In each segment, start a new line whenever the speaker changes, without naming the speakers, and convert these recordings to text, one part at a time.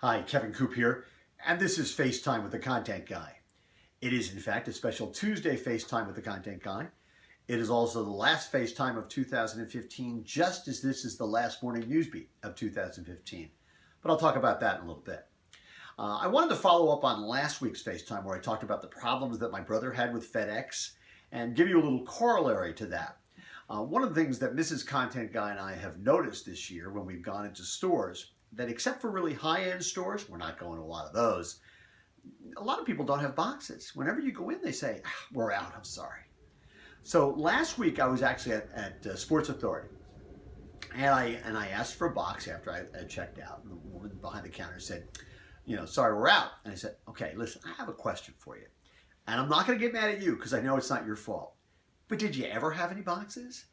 Hi, Kevin Coop here, and this is FaceTime with the Content Guy. It is, in fact, a special Tuesday FaceTime with the Content Guy. It is also the last FaceTime of 2015, just as this is the last morning newsbeat of 2015. But I'll talk about that in a little bit. I wanted to follow up on last week's FaceTime where I talked about the problems that my brother had with FedEx and give you a little corollary to that. One of the things that Mrs. Content Guy and I have noticed this year when we've gone into stores, that except for really high-end stores, we're not going to a lot of those, a lot of people don't have boxes. Whenever you go in, they say, we're out, I'm sorry. So last week I was actually at Sports Authority, and I asked for a box after I had checked out. And the woman behind the counter said, sorry, we're out. And I said, okay, listen, I have a question for you. And I'm not going to get mad at you because I know it's not your fault. But did you ever have any boxes?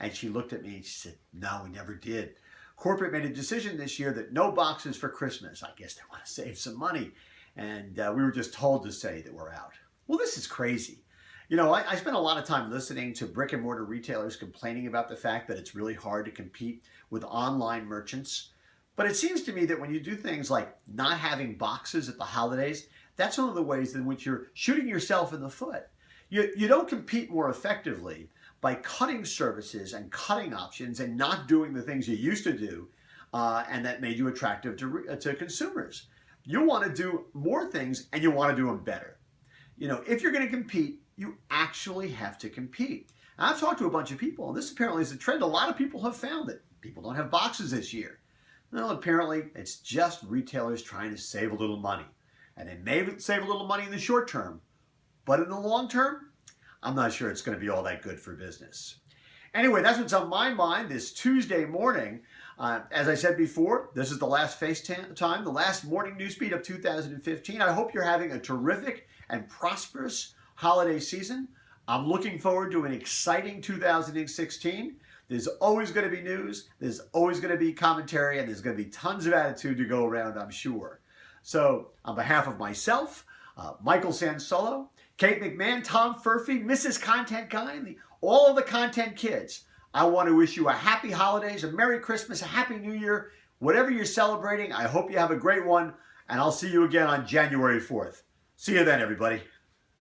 And she looked at me and she said, no, we never did. Corporate made a decision this year that no boxes for Christmas. I guess they want to save some money. And we were just told to say that we're out. Well, this is crazy. I spent a lot of time listening to brick and mortar retailers complaining about the fact that it's really hard to compete with online merchants. But it seems to me that when you do things like not having boxes at the holidays, that's one of the ways in which you're shooting yourself in the foot. You don't compete more effectively by cutting services and cutting options and not doing the things you used to do and that made you attractive to consumers. You want to do more things and you want to do them better. If you're going to compete, you actually have to compete. And I've talked to a bunch of people, and this apparently is a trend. A lot of people have found that people don't have boxes this year. Well, apparently it's just retailers trying to save a little money. And they may save a little money in the short term, but in the long term, I'm not sure it's going to be all that good for business. Anyway, that's what's on my mind this Tuesday morning. As I said before, this is the last FaceTime, the last morning newsbeat of 2015. I hope you're having a terrific and prosperous holiday season. I'm looking forward to an exciting 2016. There's always going to be news, there's always going to be commentary, and there's going to be tons of attitude to go around, I'm sure. So, on behalf of myself, Michael Sansolo, Kate McMahon, Tom Furphy, Mrs. Content Guy, and all of the content kids, I want to wish you a happy holidays, a Merry Christmas, a Happy New Year. Whatever you're celebrating, I hope you have a great one, and I'll see you again on January 4th. See you then, everybody.